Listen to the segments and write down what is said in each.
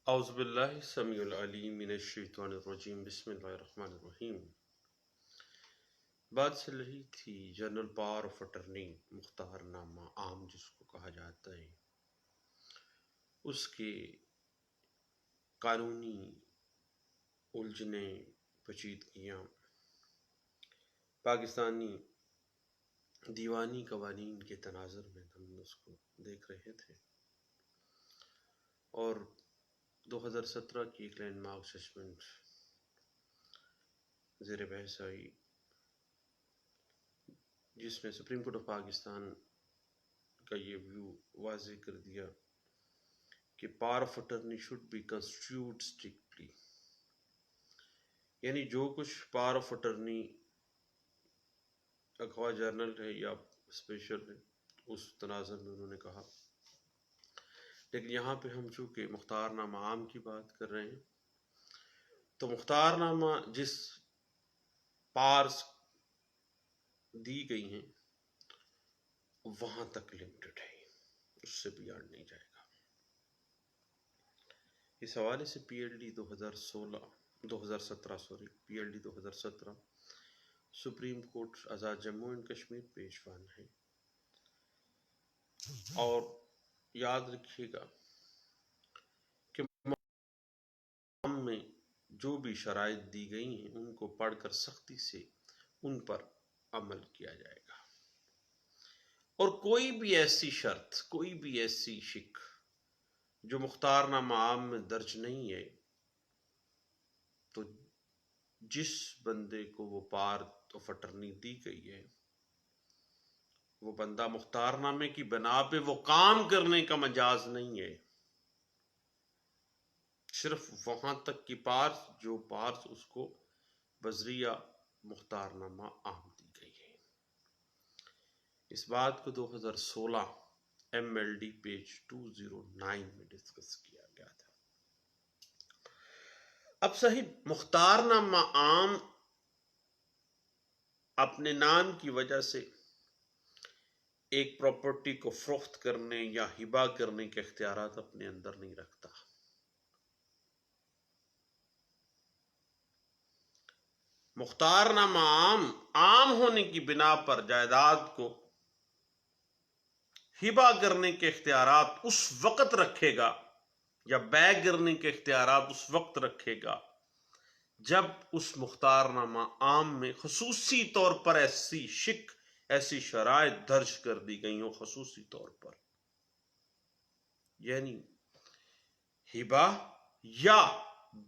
اعوذ باللہ السمیع العلیم من الشیطان الرجیم بسم اللہ الرحمن الرحیم۔ بات چل رہی تھی جنرل پاور آف اٹرنی مختار نامہ عام جس کو کہا جاتا ہے، اس کے قانونی الجھنیں پیچیدگیاں پاکستانی دیوانی قوانین کے تناظر میں ہم اس کو دیکھ رہے تھے، اور 2017 کی ایک لینڈ مارک ججمنٹ زیر بحث آئی جس میں سپریم کورٹ آف پاکستان کا یہ ویو واضح کر دیا کہ power of attorney should be constitute strictly, یعنی جو کچھ پاور آف اٹرنی اخواہ جرنل ہے یا اسپیشل ہے اس تناظر میں انہوں نے کہا، لیکن یہاں پہ ہم چونکہ مختار نامہ عام کی بات کر رہے ہیں تو مختار نامہ جس پارس دی گئی ہیں وہاں تک لمیٹڈ ہے، اس سے بیانڈ نہیں جائے گا۔ اس حوالے سے P L D 2017 supreme court Azad Jammu and Kashmir page 1 ہے، اور یاد رکھیے گا کہ مقام میں جو بھی شرائط دی گئی ہیں ان کو پڑھ کر سختی سے ان پر عمل کیا جائے گا، اور کوئی بھی ایسی شرط، کوئی بھی ایسی شک جو مختار نامہ عام میں درج نہیں ہے تو جس بندے کو وہ پاور آف اٹرنی دی گئی ہے وہ بندہ مختار نامے کی بنا پہ وہ کام کرنے کا مجاز نہیں ہے، صرف وہاں تک کی پارس جو پارس اس کو بذریعہ مختار نامہ عام دی گئی ہے۔ اس بات کو 2016 ایم ایل ڈی پیج 209 میں ڈسکس کیا گیا تھا۔ اب صحیح مختار نامہ عام اپنے نام کی وجہ سے ایک پراپرٹی کو فروخت کرنے یا ہبہ کرنے کے اختیارات اپنے اندر نہیں رکھتا۔ مختار نامہ عام ہونے کی بنا پر جائیداد کو ہبہ کرنے کے اختیارات اس وقت رکھے گا یا بے کرنے کے اختیارات اس وقت رکھے گا جب اس مختار نامہ عام میں خصوصی طور پر ایسی شک، ایسی شرائط درج کر دی گئی ہوں خصوصی طور پر، یعنی ہبہ یا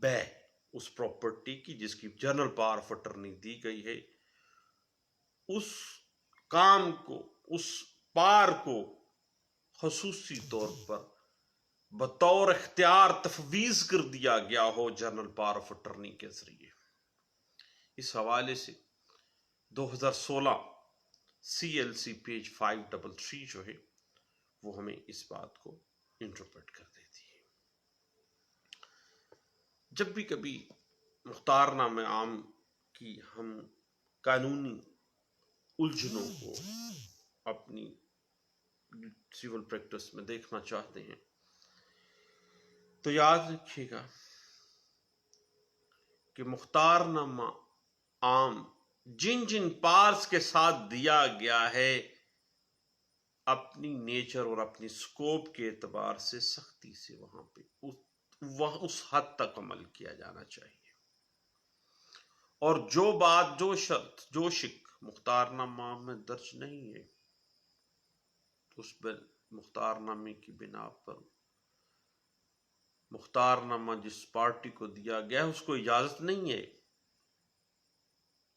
بے اس پراپرٹی کی جس کی جنرل پاور آف اٹرنی دی گئی ہے، اس کام کو، اس پار کو خصوصی طور پر بطور اختیار تفویض کر دیا گیا ہو جنرل پاور آف اٹرنی کے ذریعے۔ اس حوالے سے 2016 سی ایل سی پیج 533 جو ہے وہ ہمیں اس بات کو انٹرپریٹ کر دیتی ہے۔ جب بھی کبھی مختار نامہ عام کی ہم قانونی الجھنوں کو اپنی سول پریکٹس میں دیکھنا چاہتے ہیں تو یاد رکھیے گا کہ مختار نامہ عام جن جن پارس کے ساتھ دیا گیا ہے اپنی نیچر اور اپنی سکوپ کے اعتبار سے سختی سے وہاں پہ اس حد تک عمل کیا جانا چاہیے، اور جو بات، جو شرط، جو شک مختار نامہ میں درج نہیں ہے اس پر مختار نامے کی بنا پر مختار نامہ جس پارٹی کو دیا گیا ہے اس کو اجازت نہیں ہے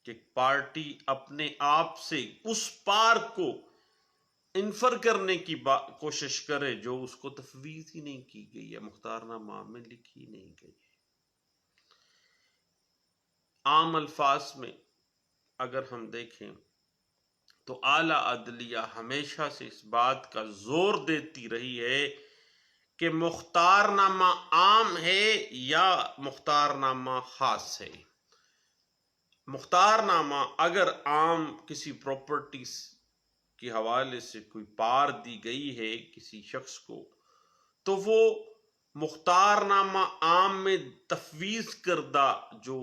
کہ پارٹی اپنے آپ سے اس پار کو انفر کرنے کی کوشش کرے جو اس کو تفویض ہی نہیں کی گئی ہے، مختار نامہ میں لکھی نہیں گئی ہے۔ عام الفاظ میں اگر ہم دیکھیں تو اعلیٰ عدلیہ ہمیشہ سے اس بات کا زور دیتی رہی ہے کہ مختار نامہ عام ہے یا مختار نامہ خاص ہے۔ مختار نامہ اگر عام کسی پراپرٹیز کے حوالے سے کوئی پار دی گئی ہے کسی شخص کو تو وہ مختار نامہ عام میں تفویض کردہ جو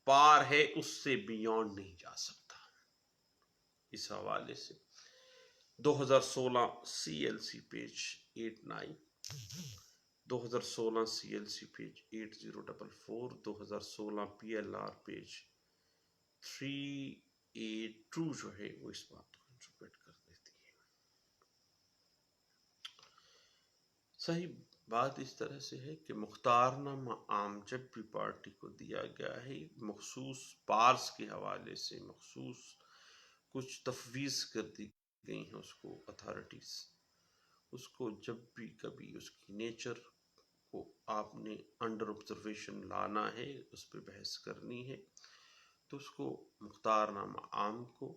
پار ہے اس سے بیونڈ نہیں جا سکتا. اس حوالے سے 2016 CLC page 89، 2016 CLC page 8044، 2016 PLR page 382 جو ہے وہ اس بات کو انٹرپریٹ کر دیتی ہے. صحیح بات اس طرح سے ہے کہ مختار نامہ عام جب بھی پارٹی کو دیا گیا ہے مخصوص پارس کے حوالے سے مخصوص کچھ تفویض کر دی گئی ہیں اس کو اتھارٹیز. اس کو جب بھی کبھی اس کی نیچر کو آپ نے انڈر آبزرویشن لانا ہے، اس پہ بحث کرنی ہے، تو اس کو مختار نامہ عام کو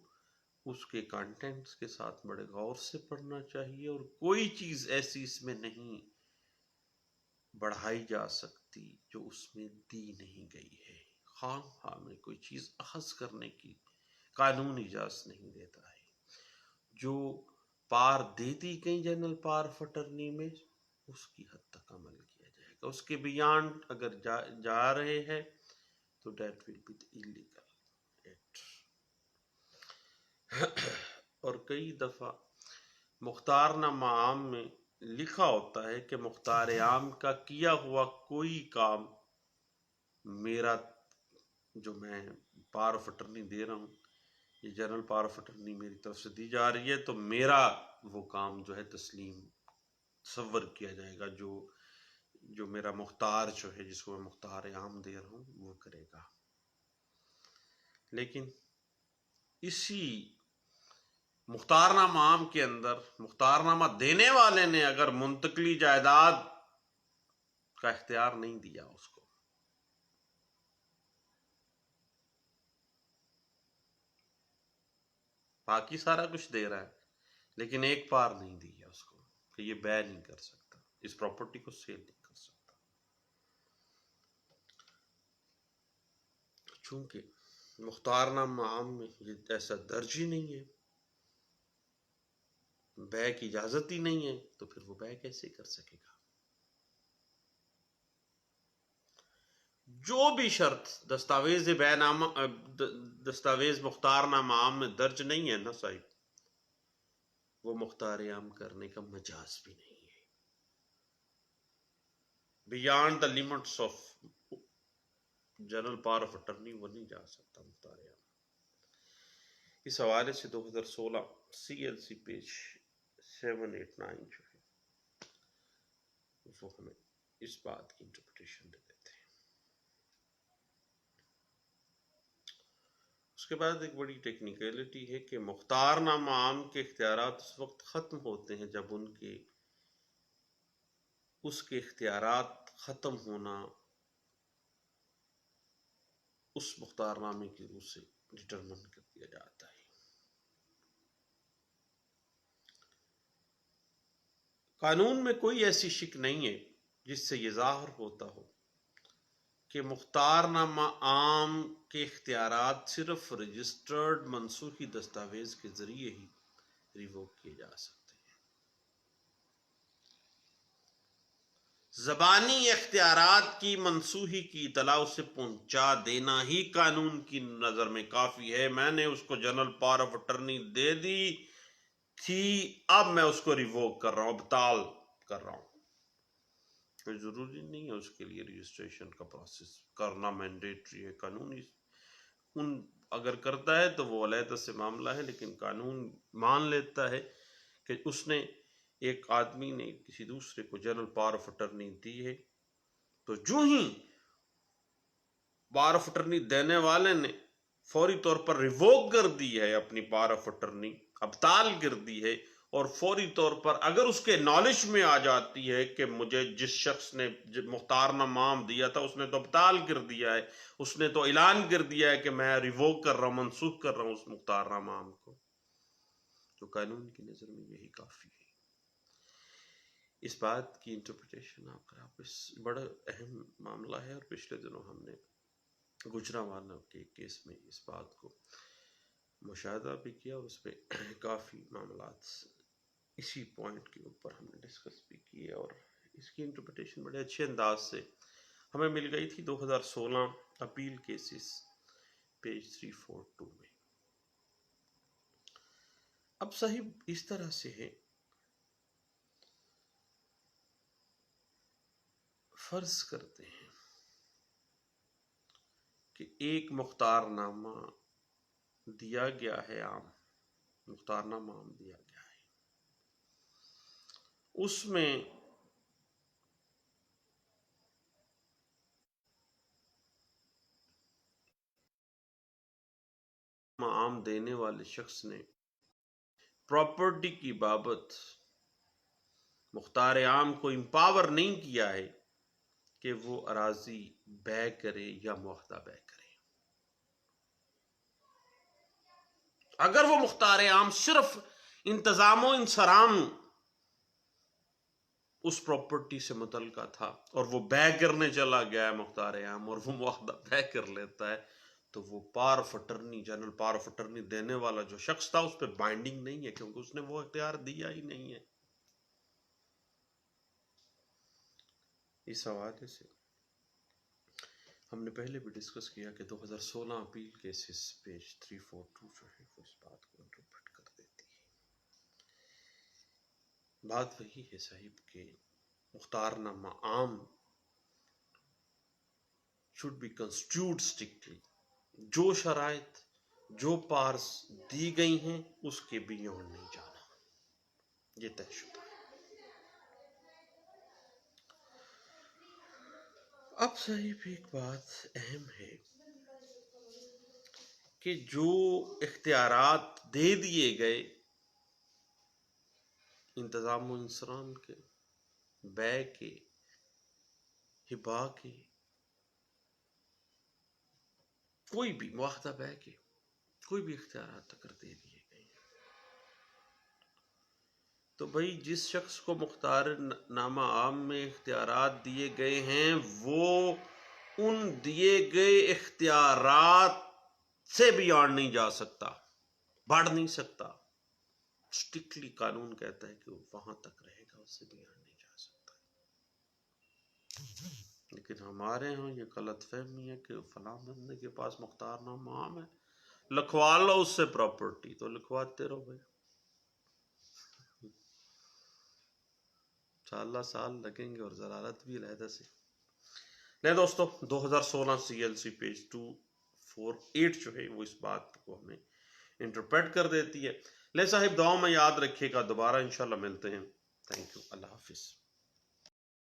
اس کے کانٹینٹس کے ساتھ بڑے غور سے پڑھنا چاہیے، اور کوئی چیز ایسی اس میں نہیں بڑھائی جا سکتی جو اس میں دی نہیں گئی ہے. خواہ میں کوئی چیز اخذ کرنے کی قانون اجازت نہیں دیتا ہے. جو پار دے دی گئی جنرل پار آف اٹرنی میں اس کی حد تک عمل کیا جائے گا. اس کے بیانڈ اگر جا رہے ہیں تو that will be illegal act. اور کئی دفعہ مختار نامہ عام میں لکھا ہوتا ہے کہ مختار عام کا کیا ہوا کوئی کام میرا جو میں پار آف اٹرنی دے رہا ہوں، یہ جنرل پار آف اٹرنی میری طرف سے دی جا رہی ہے، تو میرا وہ کام جو ہے تسلیم تصور کیا جائے گا، جو میرا مختار جو ہے جس کو میں مختار عام دے رہا ہوں وہ کرے گا. لیکن اسی مختار نامہ عام کے اندر مختار نامہ دینے والے نے اگر منتقلی جائیداد کا اختیار نہیں دیا اس کو، باقی سارا کچھ دے رہا ہے لیکن ایک پار نہیں دی ہے اس کو کہ یہ بے نہیں کر سکتا، اس پراپرٹی کو سیل نہیں کر سکتا. چونکہ مختار نامہ عام میں یہ ایسا درج ہی نہیں ہے، بے کی اجازت ہی نہیں ہے، تو پھر وہ بے کیسے کر سکے گا؟ جو بھی شرط دستاویز مختار نامہ عام میں درج نہیں ہے نا صاحب، وہ مختار عام کرنے کا مجاز بھی نہیں ہے. Beyond the limits of general power of attorney وہ نہیں جا سکتا مختار عام. اس حوالے سے 2016 CLC پیج 789 جو ہے وہ ہمیں اس بات کی انٹرپریٹیشن دے دیتے ہیں. اس کے بعد ایک بڑی ٹیکنیکلٹی ہے کہ مختار نامہ عام کے اختیارات اس وقت ختم ہوتے ہیں جب اس کے اختیارات ختم ہونا اس مختار نامے کی روح سے ڈٹرمن کر دیا جاتا ہے. قانون میں کوئی ایسی شک نہیں ہے جس سے یہ ظاہر ہوتا ہو کہ مختار نامہ عام کے اختیارات صرف رجسٹرڈ منسوخی دستاویز کے ذریعے ہی ریووک کیے جا سکتے ہیں. زبانی اختیارات کی منسوخی کی اطلاع اسے پہنچا دینا ہی قانون کی نظر میں کافی ہے. میں نے اس کو جنرل پاور آف اٹرنی دے دی تھی، اب میں اس کو ریووک کر رہا ہوں، ابطال کر رہا ہوں. کوئی ضروری نہیں ہے اس کے لیے رجسٹریشن کا پروسیس کرنا مینڈیٹری ہے. قانون اگر کرتا ہے تو وہ علیحدہ سے معاملہ ہے، لیکن قانون مان لیتا ہے کہ اس نے ایک آدمی نے کسی دوسرے کو جنرل پاور آف اٹرنی دی ہے، تو جو ہی پاور آف اٹرنی دینے والے نے فوری طور پر ریووک کر دی ہے اپنی پاور آف اٹرنی، ابطال کر دی ہے، اور فوری طور پر اگر اس کے نالج میں آ جاتی ہے کہ مجھے جس شخص نے مختار نامہ عام دیا تھا اس نے تو ابطال کر دیا ہے، اس نے تو اعلان کر دیا ہے کہ میں ریووک کر رہا ہوں، منسوخ کر رہا ہوں اس مختار نامہ عام کو، تو قانون کی نظر میں یہی کافی ہے. اس بات کی انٹرپریٹیشن آپ اس بڑا اہم معاملہ ہے، اور پچھلے دنوں ہم نے گجرانوالہ کے کیس میں اس بات کو مشاہدہ بھی کیا، اور اس پہ کافی معاملات اسی پوائنٹ کے اوپر ہم نے ڈسکس بھی کیے اور اس کی انٹرپریٹیشن بڑے اچھے انداز سے ہمیں مل گئی تھی 2016 اپیل کیسز پیج 342 میں. اب صاحب اس طرح سے ہے، فرض کرتے ہیں کہ ایک مختار نامہ دیا گیا ہے، عام مختار نامہ عام دیا گیا ہے، اس میں عام دینے والے شخص نے پراپرٹی کی بابت مختار عام کو امپاور نہیں کیا ہے کہ وہ اراضی بے کرے یا معاہدہ بے کرے. اگر وہ مختار عام صرف انتظام و انصرام اس پراپرٹی سے متعلقہ تھا اور وہ بے کرنے چلا گیا ہے مختار عام، اور وہ معاہدہ بے کر لیتا ہے، تو وہ پار آف اٹرنی، جنرل پار آف اٹرنی دینے والا جو شخص تھا اس پہ بائنڈنگ نہیں ہے، کیونکہ اس نے وہ اختیار دیا ہی نہیں ہے. اس حوالے سے ہم نے پہلے بھی ڈسکس کیا کہ 2016 اپیل کیسز پیج 342 جو ہے وہ اس بات کو انٹرپریٹ کر دیتی ہے. بات وہی ہے صاحب کہ مختار نامہ عام should be construed strictly. جو شرائط جو پارس دی گئی ہیں اس کے بیونڈ نہیں جانا، یہ طے شدہ ہے. اب صاحب ایک بات اہم ہے کہ جو اختیارات دے دیے گئے انتظام و انصرام کے، بے کے، ہبا کے، کوئی بھی معاہدہ بے کے کوئی بھی اختیارات اگر دے دیے گئے ہیں، تو بھائی جس شخص کو مختار نامہ عام میں اختیارات دیے گئے ہیں وہ ان دیے گئے اختیارات سے بیانڈ نہیں جا سکتا، بڑھ نہیں سکتا. اسٹرکٹلی قانون کہتا ہے کہ وہ وہاں تک رہے گا، اس سے بیانڈ نہیں جا سکتا. لیکن ہمارے ہاں یہ غلط فہمی ہے کہ فلاں بندے کے پاس مختار نامہ عام ہے، لکھوا لو اس سے پراپرٹی، تو لکھواتے رہو بھائی، 4 سال لگیں گے اور ضرارت بھی علیحدہ سے. نہیں دوستو، 2016 CLC پیج 248 جو ہے وہ اس بات کو ہمیں انٹرپریٹ کر دیتی ہے. لے صاحب دعاؤں میں یاد رکھیے گا، دوبارہ انشاءاللہ ملتے ہیں. تھینک یو، اللہ حافظ.